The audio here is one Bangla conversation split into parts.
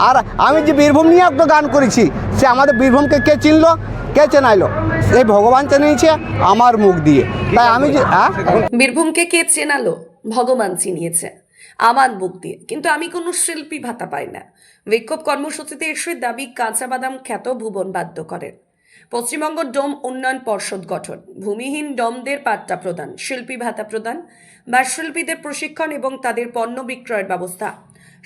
আর আমি যে বীরভূম নিয়ে একটা গান করেছি, সে আমাদের বীরভূমকে কে চিনলো, কে চেনাইলো? এই ভগবান চিনিয়েছে আমার মুখ দিয়ে। তাই আমি যে বীরভূমকে কে চেনালো? ভগবান চিনিয়েছে আমার মুখ দিয়ে, কিন্তু আমি কোনো শিল্পী ভাতা পাই না। বিক্ষোভ কর্মসূচিতে এসে দাবি কাঁচা বাদাম খ্যাত ভুবন বাদ্যকরের। পশ্চিমবঙ্গ ডোম উন্নয়ন পর্ষদ গঠন, ভূমিহীন ডোমদের পাট্টা প্রদান, শিল্পী ভাতা প্রদান বা শিল্পীদের প্রশিক্ষণ এবং তাদের পণ্য বিক্রয়ের ব্যবস্থা,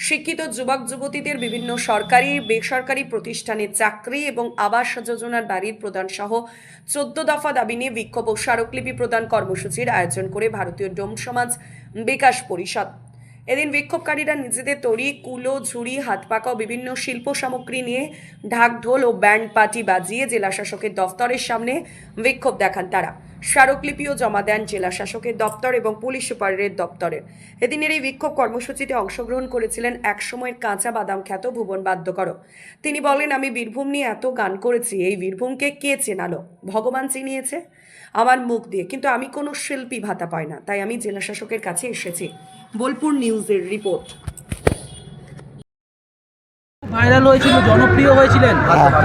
শিক্ষিত যুবক যুবতীদের বিভিন্ন সরকারি বেসরকারি প্রতিষ্ঠানে চাকরি এবং আবাস যোজনার বাড়ির প্রদান সহ 14 দফা দাবি নিয়ে বিক্ষোভ ও স্মারকলিপি প্রদান কর্মসূচির আয়োজন করে ভারতীয় ডোম সমাজ বিকাশ পরিষদ। এদিন বিক্ষোভকারীরা নিজেদের তৈরি কুলো, ঝুড়ি, হাত পাকা ও বিভিন্ন শিল্প সামগ্রী নিয়ে ঢাক ঢোল ও ব্যান্ড পার্টি বাজিয়ে জেলা শাসকের দফতরের সামনে বিক্ষোভ দেখান তারা। স্মারকলিপিও জমা দেন জেলা শাসকের দপ্তর এবং পুলিশ সুপারের দপ্তরের। এদিনের এই বিক্ষোভ কর্মসূচিতে অংশগ্রহণ করেছিলেন একসময়ের কাঁচা বাদাম খ্যাত ভুবন বাদ্যকর। তিনি বলেন, আমি বীরভূম নিয়ে এত গান করেছি, এই বীরভূমকে কে চেনালো? ভগবান চিনিয়েছে আমার মুখ দিয়ে, কিন্তু আমি কোনো শিল্পী ভাতা পাই না। তাই আমি জেলা শাসকের কাছে এসেছি। বোলপুর নিউজের রিপোর্ট। ভাইরাল হয়েছিল, জনপ্রিয় হয়েছিলেন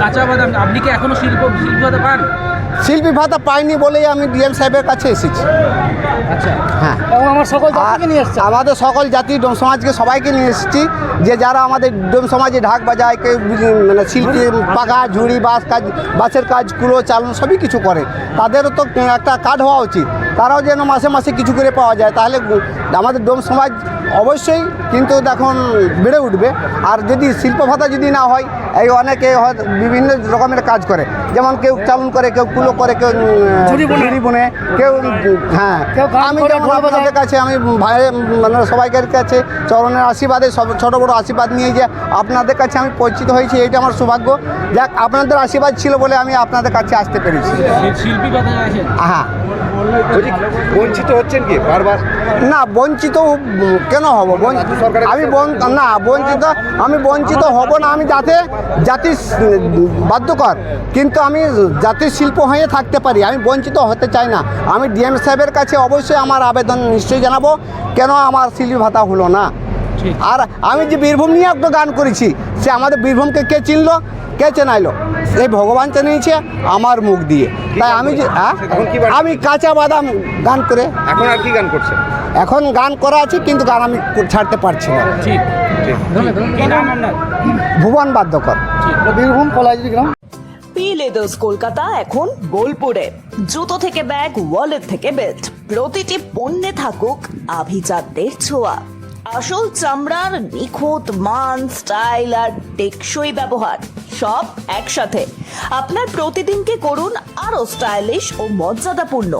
কাঁচা বাদাম। আপনি কি এখনো শিল্পী ভাতা পান? শিল্পী ভাতা পাইনি বলেই আমি ডিএম সাহেবের কাছে এসেছি। আচ্ছা, হ্যাঁ, এবং আমার সকল জাতিকে নিয়ে এসেছে। আমাদের সকল জাতি ডোম সমাজকে সবাইকে নিয়ে এসেছি, যে যারা আমাদের ডোম সমাজে ঢাক বাজায়, কেউ মানে শিল্পী পাকা, ঝুড়ি, বাসের কাজ, কুলো চালন সবই কিছু করে, তাদেরও তো একটা কার্ড হওয়া উচিত। তারাও যেন মাসে মাসে কিছু করে পাওয়া যায়, তাহলে আমাদের ডোম সমাজ অবশ্যই কিন্তু দেখুন বেড়ে উঠবে। আর যদি শিল্প ভাতা যদি না হয়, এই অনেকে হয়তো বিভিন্ন রকমের কাজ করে, যেমন কেউ চালন করে, কেউ কুলো করে, কেউ ঝুড়ি বুনে, কেউ হ্যাঁ। আমি যেমন আপনাদের কাছে আমি ভাই মানে সবাইকার কাছে চরণের আশীর্বাদে, সব ছোটো বড়ো আশীর্বাদ নিয়ে যে আপনাদের কাছে আমি পরিচিত হয়েছি, এইটা আমার সৌভাগ্য। যাক, আপনাদের আশীর্বাদ ছিল বলে আমি আপনাদের কাছে আসতে পেরেছি। শিল্পী ভাতা হ্যাঁ, বঞ্চিত হচ্ছেন কি বারবার? না, বঞ্চিত কেন হব? আমি বঞ্চিত হব না। আমি জাতির বাধ্যকর, কিন্তু আমি জাতির শিল্প হয়ে থাকতে পারি, আমি বঞ্চিত হতে চাই না। আমি ডিএম সাহেবের কাছে অবশ্যই আমার আবেদন নিশ্চয়ই জানাবো, কেন আমার শিল্পী ভাতা হলো না। আর আমি যে বীরভূম নিয়ে একটা গান করেছি, সে আমাদের বীরভূমকে কে চিনলো, কে চেনাইলো? এই ভগবান চিনিয়েছে আমার মুখ দিয়ে। তাই আমি যে আমি কাঁচা বাদাম গান করে। এখন আর কি গান করছেন? এখন গান করা আছে, কিন্তু গান আমি ছাড়তে পারছি না। ঠিক কি নাম আপনার? ভুবন বাদ্যকর, বীরভূম কলাইজুরি গ্রাম। পি লেদার্স কলকাতা এখন বোলপুরে। জুতো থেকে ব্যাগ, ওয়ালেট থেকে বেল্ট, প্রতিটি পণ্যে থাকুক আভিজাত্যের ছোঁয়া। আসল চামড়ার নিখুঁত মান, স্টাইল আর টেকসই ব্যবহার সব একসাথে। আপনার প্রতিদিনকে করুন আরো স্টাইলিশ ও মর্যাদাপূর্ণ।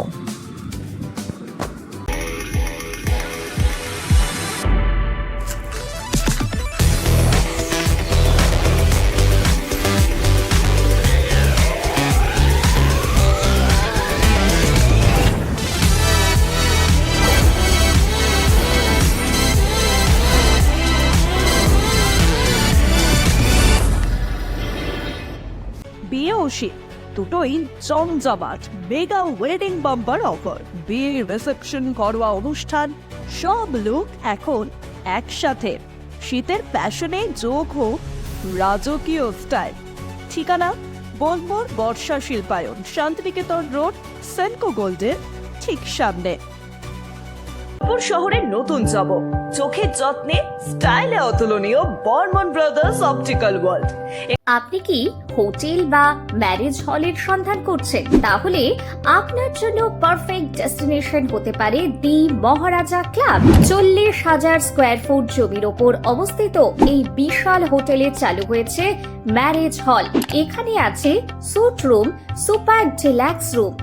বিয়ে ও শীত দুটোই জমজমাট মেগা ওয়েডিং বাম্পার অফার। বিয়ে, রিসেপশন, ঘরোয়া অনুষ্ঠান, সব লুক এখন একসাথে। শীতের প্যাশনে যোগ হোক রাজকীয় স্টাইল। ঠিকানা বোলপুর বর্ষা শিল্পায়ন, শান্তিনিকেতন রোড, সেনকো গোল্ডের ঠিক সামনে। বোলপুর শহরের নতুন চমক, চোখের যত্নে স্টাইলে অতুলনীয় বর্মন ব্রাদার্স অপটিক্যাল ওয়ার্ল্ড। আপনি কি হোটেল বা ম্যারেজ হলের সন্ধান করছেন? তাহলে আপনার জন্য পারফেক্ট ডেস্টিনেশন হতে পারে দি মহারাজা ক্লাব। 40,000 স্কোয়ার ফুট জমির ওপর অবস্থিত এই বিশাল হোটেলে চালু হয়েছে ম্যারেজ হল। এখানে আছে suite room, super deluxe room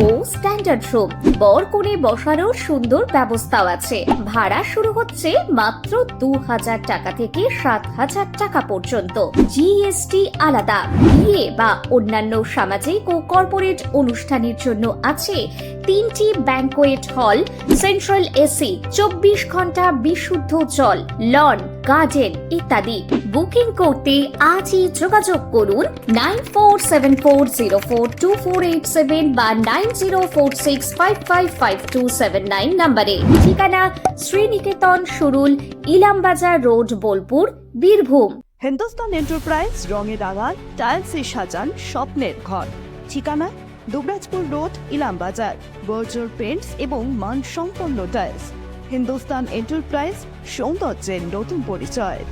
ও স্ট্যান্ডার্ড রুম। বর কনে বসারও সুন্দর ব্যবস্থাও আছে। ভাড়া শুরু হচ্ছে মাত্র 2,000 টাকা থেকে 7,000 টাকা পর্যন্ত। জিএসটি আলাদা। বিয়ে বা অন্যান্য সামাজিক ও কর্পোরেট অনুষ্ঠানের জন্য আছে 3টি ব্যাংকোয়েট হল, সেন্ট্রাল এসি, 24 ঘন্টা বিশুদ্ধ জল, লন, গার্ডেন ইত্যাদি। বুকিং করতে আজই যোগাযোগ করুন 9474042487 বা 9046555279 নম্বরে। ঠিকানা শ্রীনিকেতন, সুরুল, ইলামবাজার রোড, বোলপুর, বীরভূম। হিন্দুস্তান এন্টারপ্রাইজ রঙে রাঙা টাইলসে সাজান স্বপ্নের ঘর। ঠিকানা দুবরাজপুর রোড, ইলামবাজার। বর্জর পেন্টস এবং মানসম্পন্ন টাইলস। হিন্দুস্তান এন্টারপ্রাইজ, সৌন্দর্যের নতুন পরিচয়।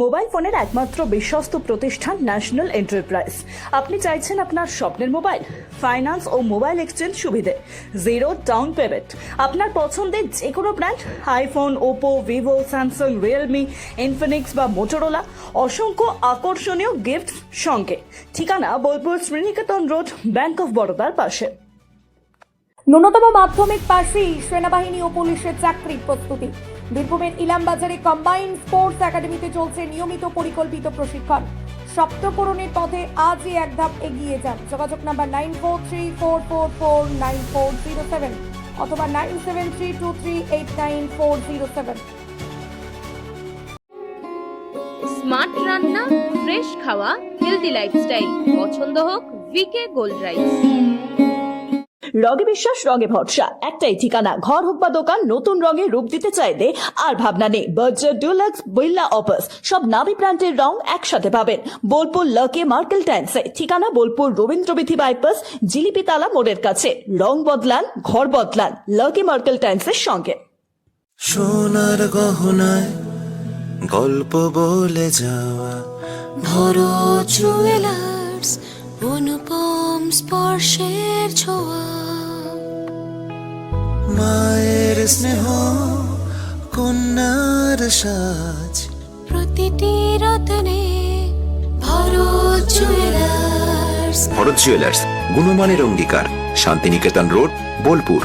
মোবাইল ফোনের একমাত্র বিশ্বস্ত প্রতিষ্ঠান ন্যাশনাল এন্টারপ্রাইজ। আপনি চাইছেন আপনার স্বপ্নের মোবাইল, ফাইন্যান্স ও মোবাইল এক্সচেঞ্জ সুবিধে, জিরো ডাউন পেমেন্ট। আপনার পছন্দের যে কোনো brand, iPhone, Oppo, Vivo, Samsung, Realme, Infinix বা মোটোরোলা, অসংখ্য আকর্ষণীয় গিফট সঙ্গে। ঠিকানা Bolpur Sriniketan road, bank of বরোদার পাশে। ন্যূনতম মাধ্যমিক পাশেই সেনাবাহিনী ও পুলিশের চাকরির প্রস্তুতি। বীরভূমের ইলামবাজারে কম্বাইন্ড স্পোর্টস একাডেমিতে চলছে নিয়মিত পরিকল্পিত প্রশিক্ষণ। সপ্তপূরণের পথে আজই এক ধাপ এগিয়ে যান। যোগাযোগ নাম্বার 9434449407 অথবা 9732389407। স্মার্ট রান্না, ফ্রেশ খাওয়া, হেলদি লাইফস্টাইল। পছন্দ হোক ভিকে গোল্ড রাইস। রঙে বিশ্বাস, রঙে ভরসা, একটাই ঠিকানা। ঘর হোক বা দোকান, নতুন রঙে রূপ দিতে চাইলে আর ভাবনা নেই। বার্জার, ডুলাক্স, বিল্লা, অপাস সব নামি ব্র্যান্ডের রং একসাথে পাবেন বোলপুর লাকি মার্কেল টাইলসে। ঠিকানা বোলপুর রবীন্দ্রবিথি বাইপাস, জিলিপিতালা মোড়ের কাছে। রং বদলান, ঘর বদলান, লাকি মার্কেল টাইলসের সঙ্গে। সোনার গহনায় গল্প বলে যাওয়া ভরো জুয়েলার্স, অনুপম স্পর্শের ছোঁয়া। মায়ের স্নেহ, কন্যার সাজ, প্রতিটি রত্নে ভরো জুয়েলার্স। ভরত জুয়েলার্স, গুণমানের অঙ্গীকার, শান্তিনিকেতন রোড, বোলপুর।